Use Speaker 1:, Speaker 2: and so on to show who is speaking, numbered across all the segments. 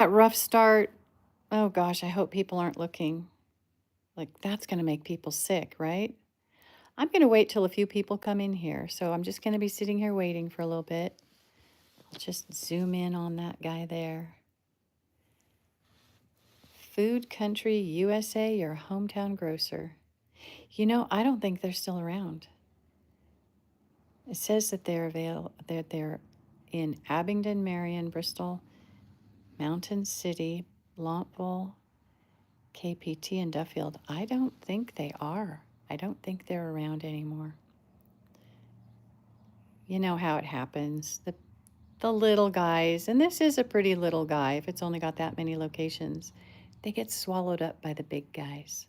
Speaker 1: That rough start, oh gosh, I hope people aren't looking. Like, that's going to make people sick, right? I'm going to wait till a few people come in here. So I'm just going to be sitting here waiting for a little bit. I'll just zoom in on that guy there. Food Country USA, your hometown grocer. You know, I don't think they're still around. It says that they're in Abingdon, Marion, Bristol, Mountain City, Blantville, KPT, and Duffield. I don't think they are. I don't think they're around anymore. You know how it happens. The little guys, and this is a pretty little guy if it's only got that many locations, they get swallowed up by the big guys.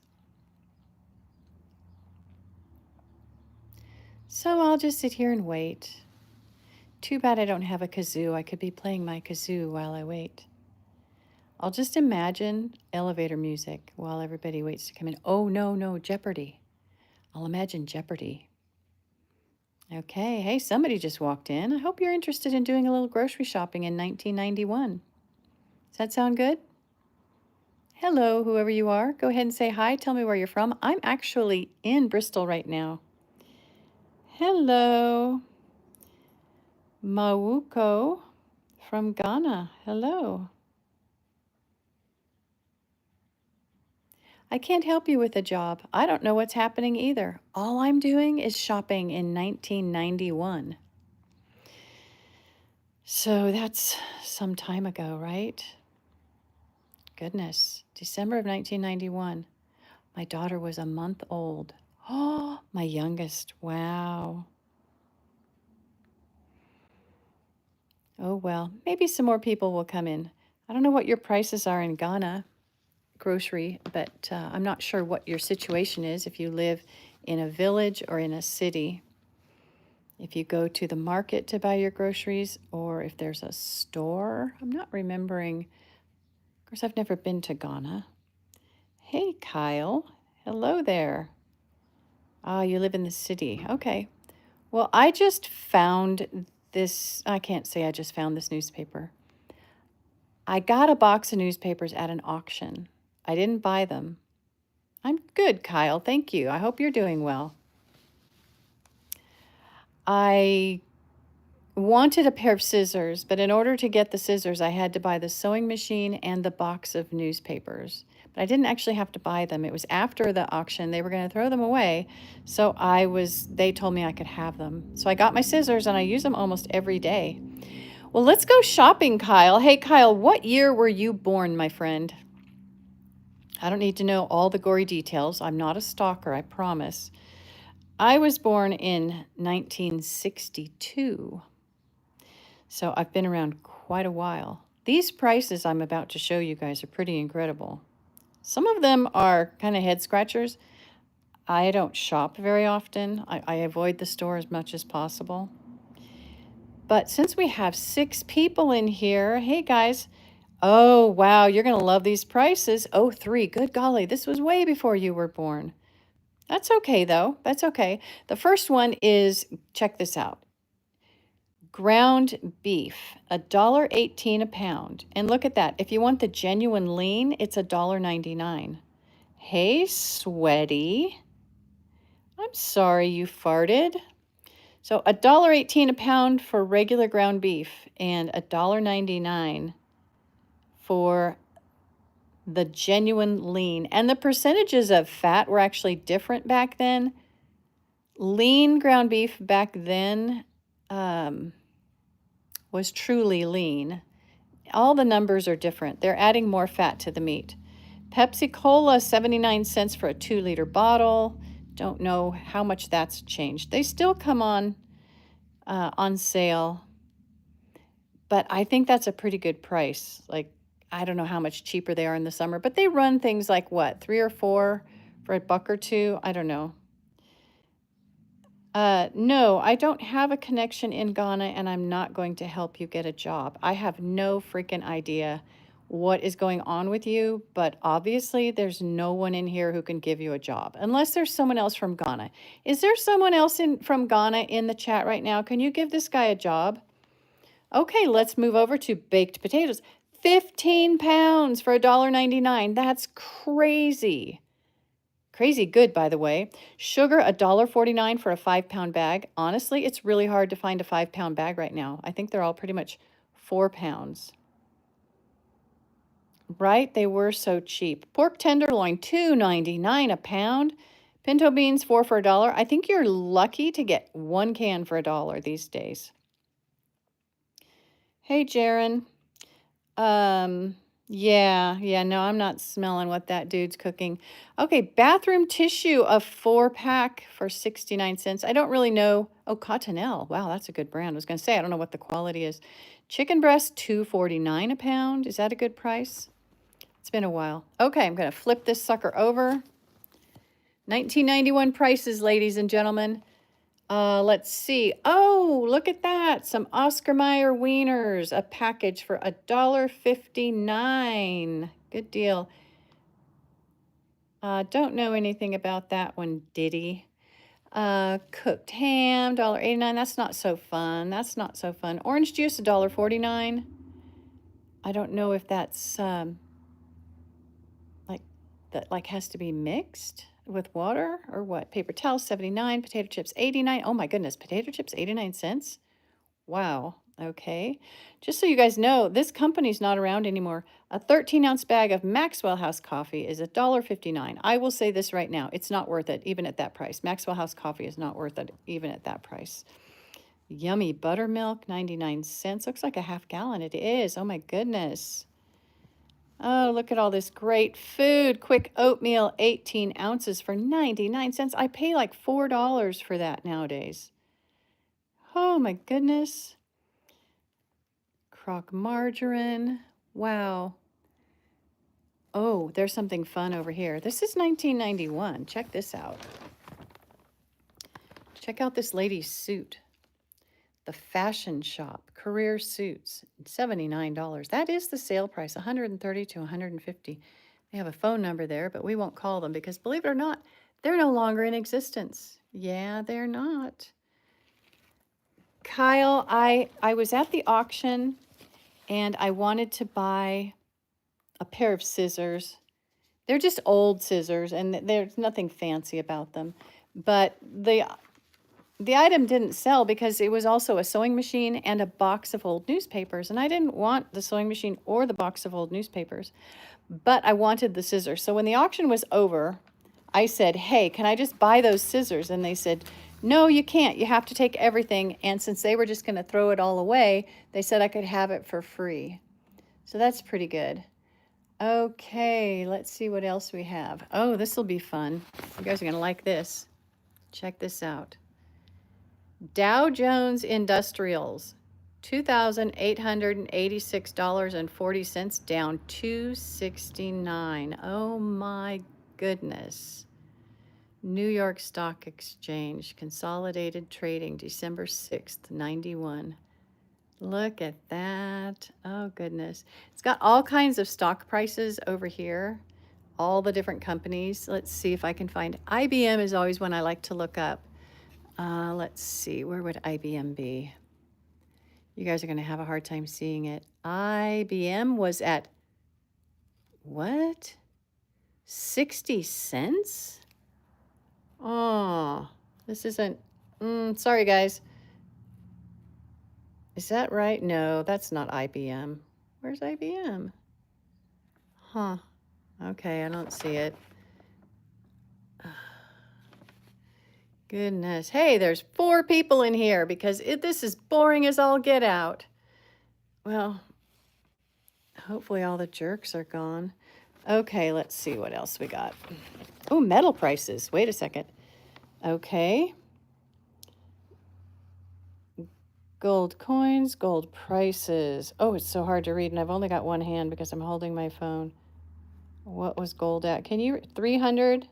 Speaker 1: So I'll just sit here and wait. Too bad I don't have a kazoo. I could be playing my kazoo while I wait. I'll just imagine elevator music while everybody waits to come in. Oh, no, Jeopardy. I'll imagine Jeopardy. Okay, hey, somebody just walked in. I hope you're interested in doing a little grocery shopping in 1991. Does that sound good? Hello, whoever you are. Go ahead and say hi. Tell me where you're from. I'm actually in Bristol right now. Hello. Mawuko from Ghana. Hello. I can't help you with a job. I don't know what's happening either. All I'm doing is shopping in 1991. So that's some time ago, right? Goodness, December of 1991. My daughter was a month old. Oh, my youngest. Wow. Oh, well, maybe some more people will come in. I don't know what your prices are in Ghana grocery, but I'm not sure what your situation is if you live in a village or in a city. If you go to the market to buy your groceries or if there's a store. I'm not remembering. Of course, I've never been to Ghana. Hey, Kyle. Hello there. Ah, you live in the city. Okay. Well, I just found this. I can't say I just found this newspaper. I got a box of newspapers at an auction. I didn't buy them. I'm good, Kyle. Thank you. I hope you're doing well. I wanted a pair of scissors, but in order to get the scissors, I had to buy the sewing machine and the box of newspapers. But I didn't actually have to buy them. It was after the auction. They were going to throw them away. So they told me I could have them. So I got my scissors and I use them almost every day. Well, let's go shopping, Kyle. Hey, Kyle, what year were you born, my friend? I don't need to know all the gory details. I'm not a stalker, I promise. I was born in 1962. So I've been around quite a while. These prices I'm about to show you guys are pretty incredible. Some of them are kind of head scratchers. I don't shop very often. I avoid the store as much as possible. But since we have 6 people in here, hey guys. Oh, wow, you're going to love these prices. Oh, 3, good golly, this was way before you were born. That's okay, though. That's okay. The first one is, check this out. Ground beef, $1.18 a pound. And look at that. If you want the genuine lean, it's $1.99. Hey, sweaty. I'm sorry you farted. So $1.18 a pound for regular ground beef and $1.99 for the genuine lean. And the percentages of fat were actually different back then. Lean ground beef back then was truly lean. All the numbers are different. They're adding more fat to the meat. Pepsi Cola, 79 cents for a 2-liter bottle. Don't know how much that's changed. They still come on sale, but I think that's a pretty good price. Like, I don't know how much cheaper they are in the summer, but they run things like what, 3 or 4 for $1 or $2? I don't know. No, I don't have a connection in Ghana, and I'm not going to help you get a job. I have no freaking idea what is going on with you, but obviously there's no one in here who can give you a job, unless there's someone else from Ghana. Is there someone else from Ghana in the chat right now? Can you give this guy a job? Okay, let's move over to baked potatoes. 15 pounds for $1.99. That's crazy. Crazy good, by the way. Sugar, $1.49 for a 5-pound bag. Honestly, it's really hard to find a 5-pound bag right now. I think they're all pretty much 4 pounds. Right? They were so cheap. Pork tenderloin, $2.99 a pound. Pinto beans, 4 for $1. I think you're lucky to get 1 can for $1 these days. Hey, Jaron. Yeah, no, I'm not smelling what that dude's cooking. Okay, bathroom tissue, a 4-pack for 69 cents. I don't really know. Oh, Cottonelle. Wow, that's a good brand. I was going to say, I don't know what the quality is. Chicken breast, $2.49 a pound. Is that a good price? It's been a while. Okay, I'm going to flip this sucker over. 1991 prices, ladies and gentlemen. Let's see. Oh, look at that. Some Oscar Mayer wieners, a package for $1.59. Good deal. Don't know anything about that one, Diddy. Cooked ham, $1.89. That's not so fun. That's not so fun. Orange juice, $1.49. I don't know if that's like has to be mixed with water or what. Paper towels, 79. Potato chips, 89. Oh my goodness, potato chips, 89 cents. Wow. Okay. Just so you guys know, this company's not around anymore. A 13-ounce bag of Maxwell House coffee is $1.59. I will say this right now. It's not worth it, even at that price. Maxwell House coffee is not worth it, even at that price. Yummy buttermilk, 99 cents. Looks like a half gallon. It is. Oh my goodness. Oh, look at all this great food. Quick oatmeal, 18 ounces for 99 cents. I pay like $4 for that nowadays. Oh my goodness. Crock margarine. Wow. Oh, there's something fun over here. This is 1991. Check this out. Check out this lady's suit. The Fashion Shop career suits, $79. That is the sale price, $130 to $150. They have a phone number there, but we won't call them because, believe it or not, they're no longer in existence. Yeah, they're not. Kyle, I was at the auction and I wanted to buy a pair of scissors. They're just old scissors and there's nothing fancy about them. But the item didn't sell because it was also a sewing machine and a box of old newspapers. And I didn't want the sewing machine or the box of old newspapers, but I wanted the scissors. So when the auction was over, I said, hey, can I just buy those scissors? And they said, no, you can't. You have to take everything. And since they were just going to throw it all away, they said I could have it for free. So that's pretty good. Okay, let's see what else we have. Oh, this will be fun. You guys are going to like this. Check this out. Dow Jones Industrials, $2,886.40, down $269. Oh my goodness. New York Stock Exchange, Consolidated Trading, December 6th, 91. Look at that. Oh goodness. It's got all kinds of stock prices over here, all the different companies. Let's see if I can find. IBM is always one I like to look up. Let's see, where would IBM be? You guys are going to have a hard time seeing it. IBM was at, what? 60 cents? Oh, this isn't, sorry guys. Is that right? No, that's not IBM. Where's IBM? Huh. Okay, I don't see it. Goodness. Hey, there's 4 people in here because this is boring as all get out. Well, hopefully all the jerks are gone. Okay, let's see what else we got. Oh, metal prices. Wait a second. Okay. Gold coins, gold prices. Oh, it's so hard to read, and I've only got one hand because I'm holding my phone. What was gold at? Can you, 300?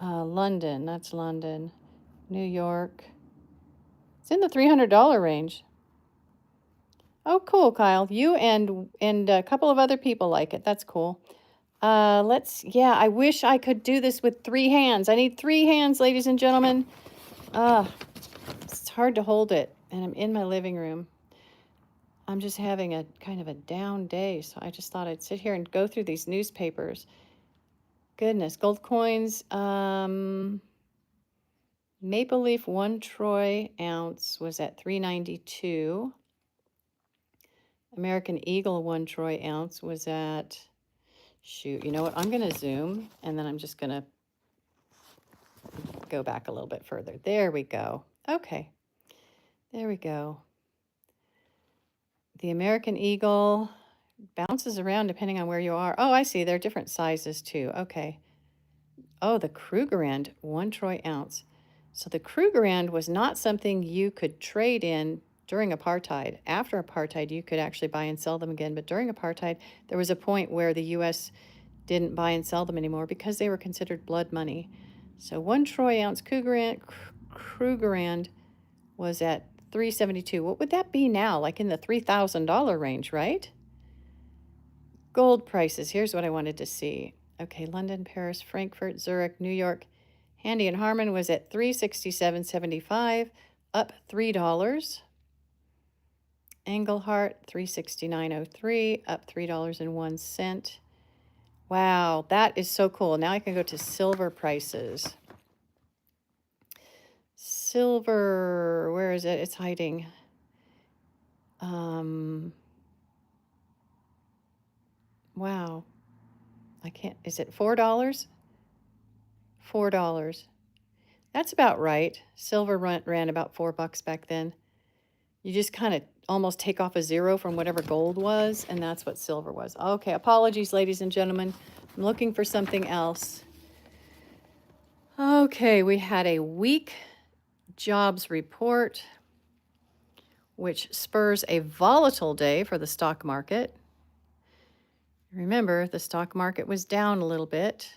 Speaker 1: London, that's London. New York. It's in the $300 range. Oh, cool, Kyle. You and a couple of other people like it. That's cool. Yeah, I wish I could do this with 3 hands. I need 3 hands, ladies and gentlemen. It's hard to hold it, and I'm in my living room. I'm just having a kind of a down day, so I just thought I'd sit here and go through these newspapers. Goodness, gold coins. Maple Leaf 1 troy ounce was at $3.92. American Eagle 1 troy ounce was at, shoot, you know what? I'm going to zoom, and then I'm just going to go back a little bit further. There we go. Okay, there we go. The American Eagle bounces around depending on where you are. Oh, I see. They're different sizes too. Okay. Oh, the Krugerrand 1 troy ounce. So the Krugerrand was not something you could trade in during apartheid. After apartheid, you could actually buy and sell them again. But during apartheid, there was a point where the U.S. didn't buy and sell them anymore because they were considered blood money. So 1 troy ounce Krugerrand was at $3.72. What would that be now? Like in the $3,000 range, right? Gold prices. Here's what I wanted to see. Okay, London, Paris, Frankfurt, Zurich, New York. Handy and Harmon was at $367.75, up $3. Engelhart, $369.03, up $3.01. Wow, that is so cool. Now I can go to silver prices. Silver, where is it? It's hiding. Wow. I can't, is it $4? $4. That's about right. Silver ran about $4 back then. You just kind of almost take off a zero from whatever gold was, and that's what silver was. Okay, apologies, ladies and gentlemen. I'm looking for something else. Okay, we had a weak jobs report, which spurs a volatile day for the stock market. Remember, the stock market was down a little bit,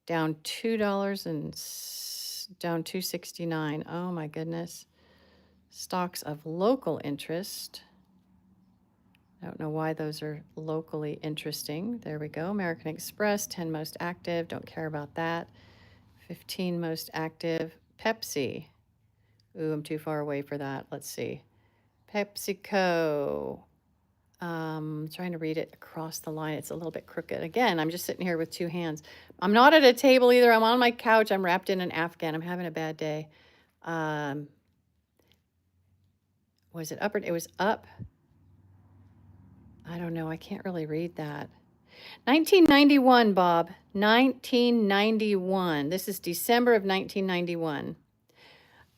Speaker 1: down $2 and down $2.69. Oh my goodness. Stocks of local interest. I don't know why those are locally interesting. There we go. American Express, 10 most active. Don't care about that. 15 most active. Pepsi. Ooh, I'm too far away for that. Let's see. PepsiCo. Trying to read it across the line. It's a little bit crooked. Again, I'm just sitting here with two hands. I'm not at a table either. I'm on my couch. I'm wrapped in an Afghan. I'm having a bad day. Was it up? It was up. I don't know. I can't really read that. 1991, Bob. 1991. This is December of 1991.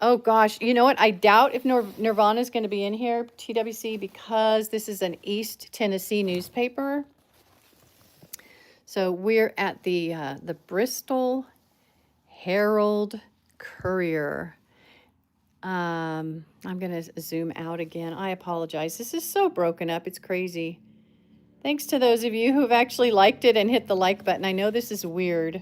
Speaker 1: Oh, gosh. You know what? I doubt if Nirvana is going to be in here, TWC, because this is an East Tennessee newspaper. So we're at the Bristol Herald Courier. I'm going to zoom out again. I apologize. This is so broken up. It's crazy. Thanks to those of you who've actually liked it and hit the like button. I know this is weird.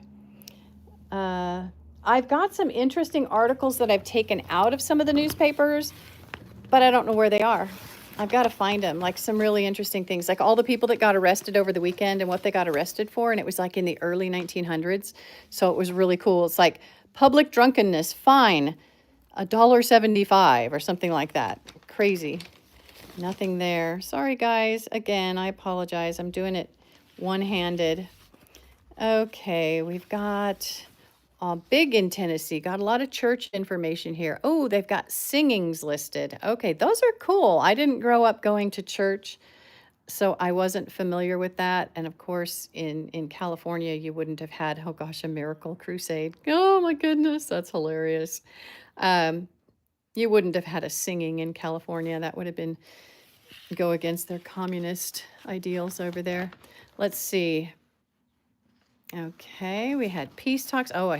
Speaker 1: I've got some interesting articles that I've taken out of some of the newspapers, but I don't know where they are. I've got to find them, like some really interesting things, like all the people that got arrested over the weekend and what they got arrested for. And it was like in the early 1900s. So it was really cool. It's like public drunkenness, fine, $1.75 or something like that. Crazy. Nothing there. Sorry, guys. Again, I apologize. I'm doing it one-handed. Okay, we've got big in Tennessee. Got a lot of church information here. Oh, they've got singings listed. Okay, those are cool. I didn't grow up going to church, so I wasn't familiar with that. And of course, in California, you wouldn't have had, oh gosh, a miracle crusade. Oh my goodness, that's hilarious. You wouldn't have had a singing in California. That would have been go against their communist ideals over there. Let's see. Okay, we had peace talks. Oh,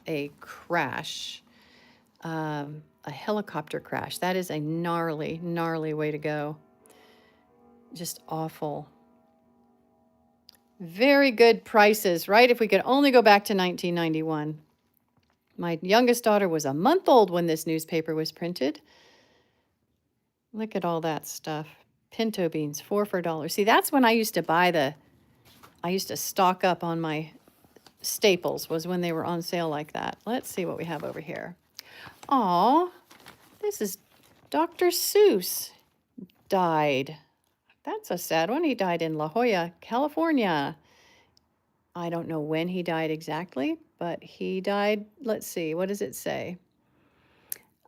Speaker 1: a crash, a helicopter crash. That is a gnarly, gnarly way to go. Just awful. Very good prices, right? If we could only go back to 1991. My youngest daughter was a month old when this newspaper was printed. Look at all that stuff. Pinto beans, 4 for $1. See, that's when I used to buy I used to stock up on my staples, was when they were on sale like that. Let's see what we have over here. Aw, this is Dr. Seuss. died. That's a sad one. He died in La Jolla, California. I don't know when he died exactly, but he died, let's see, what does it say?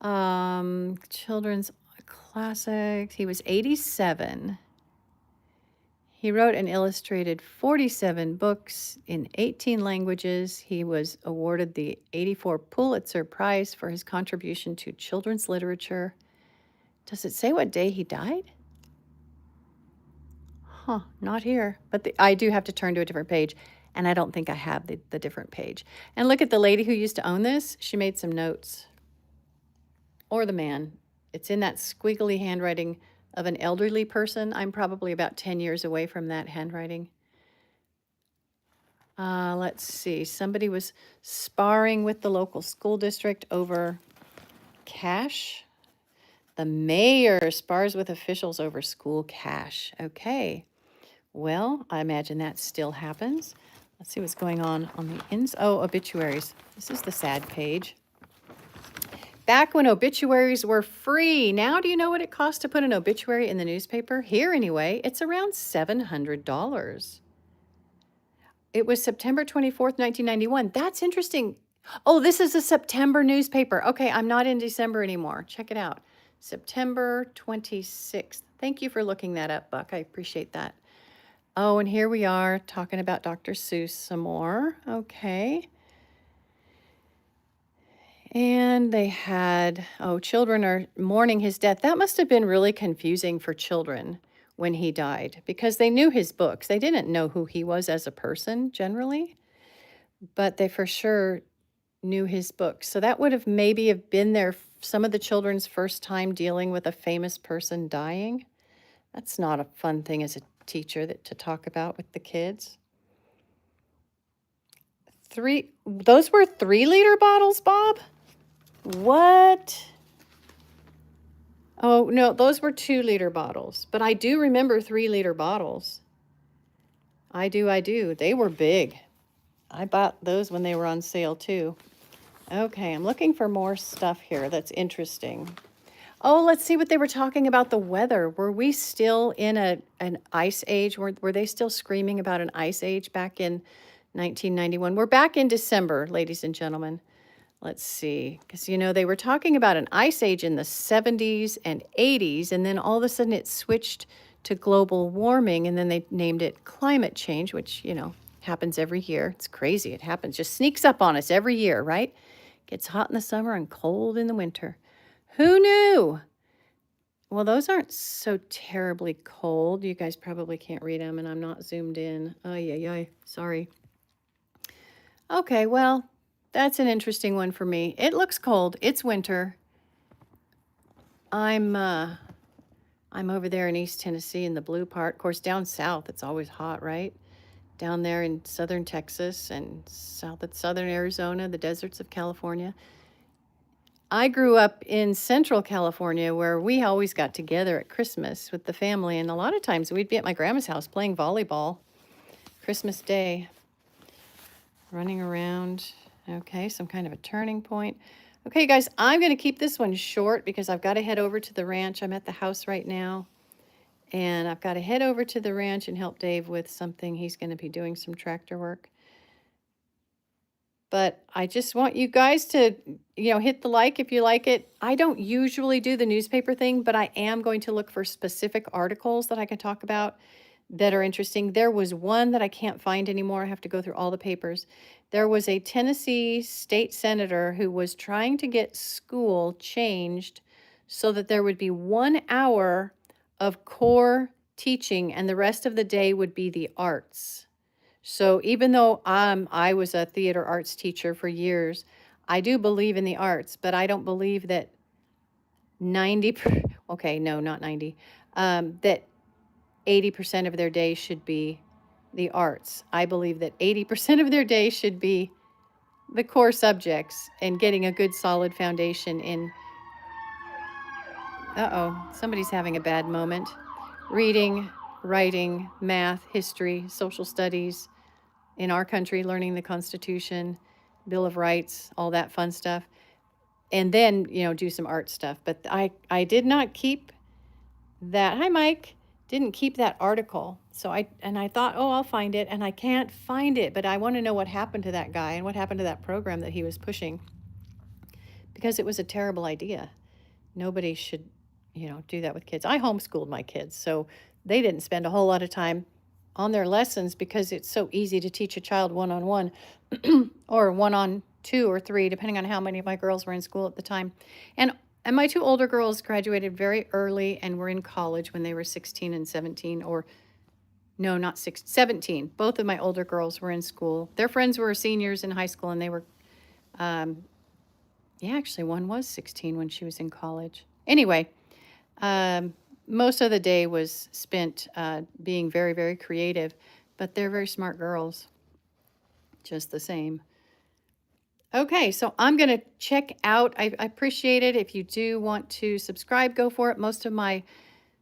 Speaker 1: Children's classics. He was 87. He wrote and illustrated 47 books in 18 languages. He was awarded the 84 Pulitzer Prize for his contribution to children's literature. Does it say what day he died? Huh, not here. But I do have to turn to a different page, and I don't think I have the different page. And look at the lady who used to own this. She made some notes. Or the man. It's in that squiggly handwriting of an elderly person. I'm probably about 10 years away from that handwriting. Let's see. Somebody was sparring with the local school district over cash. The mayor spars with officials over school cash. Okay. Well, I imagine that still happens. Let's see what's going on the ins. Oh, obituaries. This is the sad page. Back when obituaries were free. Now, do you know what it costs to put an obituary in the newspaper? Here, anyway, it's around $700. It was September 24th, 1991. That's interesting. Oh, this is a September newspaper. Okay, I'm not in December anymore. Check it out. September 26th. Thank you for looking that up, Buck. I appreciate that. Oh, and here we are talking about Dr. Seuss some more. Okay. And they had, children are mourning his death. That must have been really confusing for children when he died because they knew his books. They didn't know who he was as a person generally, but they for sure knew his books. So that would have maybe have been some of the children's first time dealing with a famous person dying. That's not a fun thing as a teacher to talk about with the kids. Those were 3-liter bottles, Bob? What? Oh, no, those were 2-liter bottles. But I do remember 3-liter bottles. I do. They were big. I bought those when they were on sale too. Okay, I'm looking for more stuff here that's interesting. Oh, let's see what they were talking about the weather. Were we still in an ice age? Were they still screaming about an ice age back in 1991? We're back in December, ladies and gentlemen. Let's see, because, they were talking about an ice age in the 70s and 80s, and then all of a sudden it switched to global warming, and then they named it climate change, which, happens every year. It's crazy. It happens, just sneaks up on us every year, right? Gets hot in the summer and cold in the winter. Who knew? Well, those aren't so terribly cold. You guys probably can't read them, and I'm not zoomed in. Sorry. Okay, well, that's an interesting one for me. It looks cold. It's winter. I'm over there in East Tennessee in the blue part. Of course, down south, it's always hot, right? Down there in southern Texas and southern Arizona, the deserts of California. I grew up in central California where we always got together at Christmas with the family. And a lot of times we'd be at my grandma's house playing volleyball Christmas Day, running around. Okay, some kind of a turning point. Okay, guys, I'm going to keep this one short because I've got to head over to the ranch. I'm at the house right now, and I've got to head over to the ranch and help Dave with something. He's going to be doing some tractor work. But I just want you guys to, hit the like if you like it. I don't usually do the newspaper thing, but I am going to look for specific articles that I can talk about that are interesting. There was one that I can't find anymore. I have to go through all the papers. There was a Tennessee state senator who was trying to get school changed so that there would be 1 hour of core teaching and the rest of the day would be the arts. So even though I was a theater arts teacher for years, I do believe in the arts, but I don't believe that 80% of their day should be the arts. I believe that 80% of their day should be the core subjects and getting a good solid foundation in, somebody's having a bad moment. Reading, writing, math, history, social studies, in our country, learning the Constitution, Bill of Rights, all that fun stuff. And then, do some art stuff. But I did not keep that, hi Mike, didn't keep that article. So I thought, oh, I'll find it, and I can't find it, but I want to know what happened to that guy and what happened to that program that he was pushing, because it was a terrible idea. Nobody should, do that with kids. I homeschooled my kids, so they didn't spend a whole lot of time on their lessons because it's so easy to teach a child one-on-one or one-on-two or three, depending on how many of my girls were in school at the time. And my two older girls graduated very early and were in college when they were 16 and 17, or no, not 17. Both of my older girls were in school. Their friends were seniors in high school, and they were, yeah, actually, one was 16 when she was in college. Anyway, most of the day was spent being very, very creative, but they're very smart girls, just the same. Okay, so I'm going to check out. I appreciate it. If you do want to subscribe, go for it. Most of my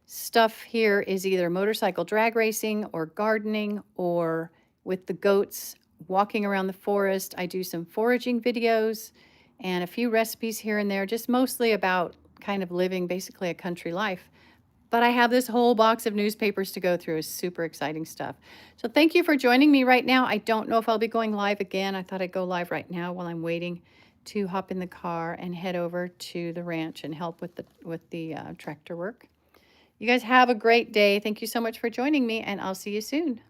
Speaker 1: stuff here is either motorcycle drag racing or gardening or with the goats, walking around the forest. I do some foraging videos and a few recipes here and there, just mostly about kind of living basically a country life. But I have this whole box of newspapers to go through. It's super exciting stuff. So thank you for joining me right now. I don't know if I'll be going live again. I thought I'd go live right now while I'm waiting to hop in the car and head over to the ranch and help with the tractor work. You guys have a great day. Thank you so much for joining me, and I'll see you soon.